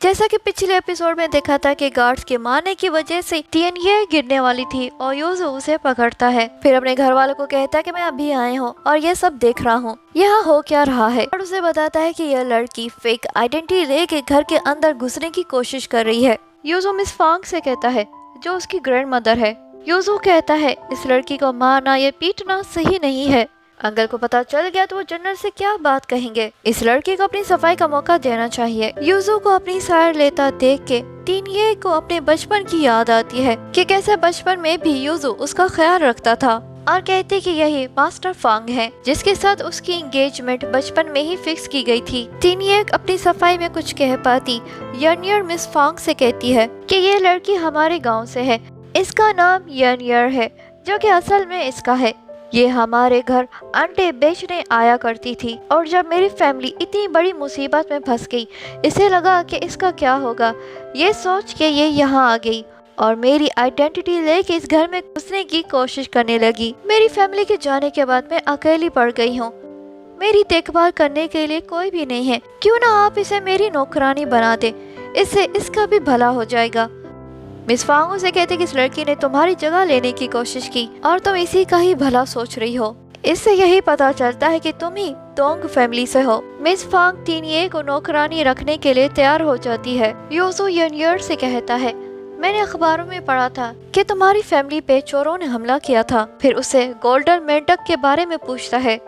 जैसा कि पिछले एपिसोड में देखा था कि गार्ड्स के मारने की वजह से टिनये गिरने वाली थी और यूजू उसे पकड़ता है। फिर अपने घर वालों को कहता है कि मैं अभी आया हूँ और ये सब देख रहा हूँ, यहाँ हो क्या रहा है। और उसे बताता है कि यह लड़की फेक आइडेंटिटी लेके घर के अंदर घुसने की कोशिश कर रही है। यूजू मिस फांग से कहता है, जो उसकी ग्रैंड मदर है। यूजू कहता है, इस लड़की को मारना या पीटना सही नहीं है। अंकल को पता चल गया तो वो जनरल से क्या बात कहेंगे। इस लड़के को अपनी सफाई का मौका देना चाहिए। यूजू को अपनी सैर लेता देख के टिनये को अपने बचपन की याद आती है कि कैसे बचपन में भी यूजू उसका ख्याल रखता था और कहते कि यही मास्टर फांग है जिसके साथ उसकी एंगेजमेंट बचपन में ही फिक्स की गई थी। टिनये अपनी सफाई में कुछ कह पाती यनियर मिस फांग से कहती है कि ये लड़की हमारे गाँव से है, इसका नाम यनियर है जो कि असल में इसका है। ये हमारे घर अंडे बेचने आया करती थी और जब मेरी फैमिली इतनी बड़ी मुसीबत में फंस गई, इसे लगा कि इसका क्या होगा। ये सोच के ये यहाँ आ गई और मेरी आइडेंटिटी लेके इस घर में घुसने की कोशिश करने लगी। मेरी फैमिली के जाने के बाद मैं अकेली पड़ गई हूँ। मेरी देखभाल करने के लिए कोई भी नहीं है। क्यों ना आप इसे मेरी नौकरानी बना दे, इससे इसका भी भला हो जाएगा। मिस फांग उसे कहते कि इस लड़की ने तुम्हारी जगह लेने की कोशिश की और तुम इसी का ही भला सोच रही हो। इससे यही पता चलता है कि तुम ही डोंग फैमिली से हो। मिस फांग टिनये को नौकरानी रखने के लिए तैयार हो जाती है। यूजू यनियर से कहता है, मैंने अखबारों में पढ़ा था कि तुम्हारी फैमिली पे चोरों ने हमला किया था। फिर उसे गोल्डन मेंढक के बारे में पूछता है।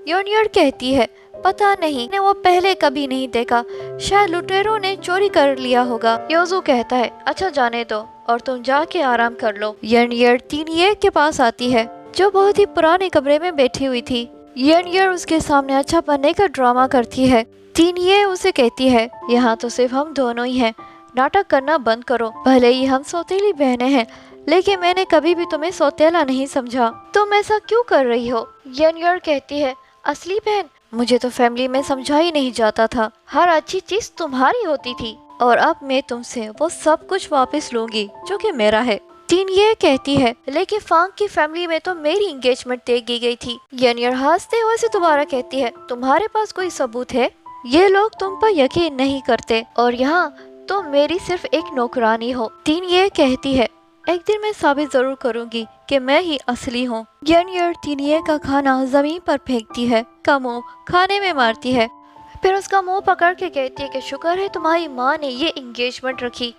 यनियर कहती है, पता नहीं, ने वो पहले कभी नहीं देखा, शायद लुटेरों ने चोरी कर लिया होगा। यूजू कहता है, अच्छा जाने दो और तुम जाके आराम कर लो। यनियर टिनये के पास आती है जो बहुत ही पुराने कमरे में बैठी हुई थी। यनियर उसके सामने अच्छा बनने का ड्रामा करती है। टिनये उसे कहती है, यहाँ तो सिर्फ हम दोनों ही हैं, नाटक करना बंद करो। भले ही हम सौतेली बहनें हैं लेकिन मैंने कभी भी तुम्हें सौतेला नहीं समझा। तुम ऐसा क्यों कर रही हो? यनियर कहती है, असली बहन, मुझे तो फैमिली में समझा ही नहीं जाता था। हर अच्छी चीज तुम्हारी होती थी और अब मैं तुमसे वो सब कुछ वापस लूंगी जो कि मेरा है। टिनये कहती है, लेकिन फांग की फैमिली में तो मेरी एंगेजमेंट तय की गई थी। यनियर हंसते हुए से दोबारा कहती है, तुम्हारे पास कोई सबूत है? ये लोग तुम पर यकीन नहीं करते और यहाँ तुम मेरी सिर्फ एक नौकरानी हो। टिनये कहती है, एक दिन मैं साबित जरूर करूंगी कि मैं ही असली हूँ। यनियर टिनये का खाना जमीन पर फेंकती है, का मुंह खाने में मारती है। फिर उसका मुंह पकड़ के कहती है कि शुक्र है तुम्हारी माँ ने ये एंगेजमेंट रखी,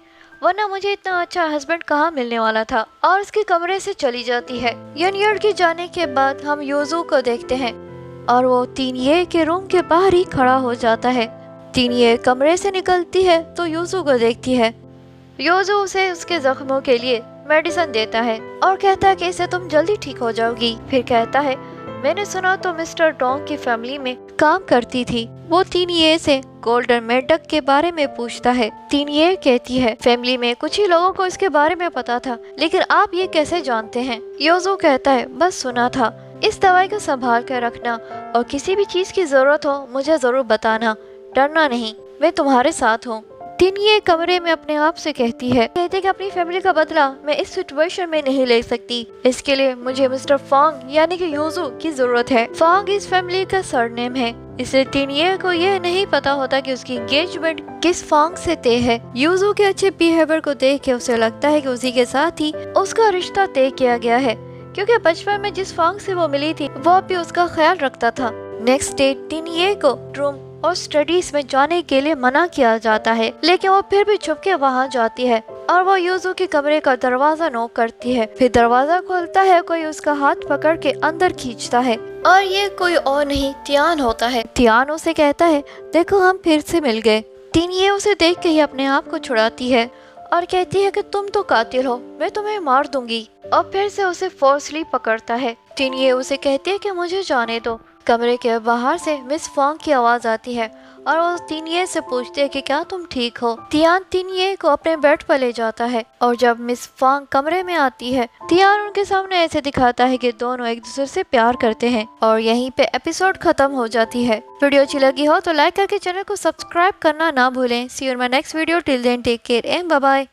वरना मुझे इतना अच्छा हस्बैंड कहाँ मिलने वाला था। और उसके कमरे से चली जाती है। यनियर के जाने के बाद हम यूजू को देखते हैं और वो टिनये के रूम के बाहर ही खड़ा हो जाता है। टिनये कमरे से निकलती है तो यूजू को देखती है। यूजू उसे उसके जख्मों के लिए मेडिसिन देता है और कहता है कि इससे तुम जल्दी ठीक हो जाओगी। फिर कहता है, मैंने सुना तो मिस्टर डोंग की फैमिली में काम करती थी। वो टिनये से गोल्डन मेंढक के बारे में पूछता है। टिनये कहती है, फैमिली में कुछ ही लोगों को इसके बारे में पता था, लेकिन आप ये कैसे जानते हैं? यूजू कहता है, बस सुना था। इस दवाई को संभाल कर रखना और किसी भी चीज की जरूरत हो मुझे जरूर बताना, डरना नहीं, मैं तुम्हारे साथ हूँ। टिनये कमरे में अपने आप से कहती है कि अपनी फैमिली का बदला मैं इस सिचुएशन में नहीं ले सकती। इसके लिए मुझे मिस्टर फांग यानी कि यूजू की जरूरत है। फांग इस फैमिली का सरनेम है, इसलिए टिनये को यह नहीं पता होता कि उसकी एंगेजमेंट किस फांग से तय है। यूजू के अच्छे बिहेवियर को देख के उसे लगता है कि उसी के साथ ही उसका रिश्ता तय किया गया है, क्योंकि बचपन में जिस फांग से वो मिली थी वो भी उसका ख्याल रखता था। नेक्स्ट डे टिनये को रूम और स्टडीज में जाने के लिए मना किया जाता है, लेकिन वो फिर भी छुप के वहाँ जाती है और वो यूजू के कमरे का दरवाजा नॉक करती है। फिर दरवाजा खोलता है, कोई उसका हाथ पकड़ के अंदर खींचता है और ये कोई और नहीं तियान होता है। तियान उसे कहता है, देखो हम फिर से मिल गए। टिनये उसे देख के ही अपने आप को छुड़ाती है और कहती है कि तुम तो कातिल हो, मैं तुम्हें मार दूंगी। और फिर से उसे फोर्सली पकड़ता है। टिनये उसे कहती है कि मुझे जाने दो। कमरे के बाहर से मिस फांग की आवाज आती है और वो टिनये से पूछती है कि क्या तुम ठीक हो। तियान टिनये को अपने बेड पर ले जाता है और जब मिस फांग कमरे में आती है, तियान उनके सामने ऐसे दिखाता है कि दोनों एक दूसरे से प्यार करते हैं और यहीं पे एपिसोड खत्म हो जाती है। वीडियो अच्छी लगी हो तो लाइक करके चैनल को सब्सक्राइब करना ना भूलें। See you in my next video. Till then take care and bye bye.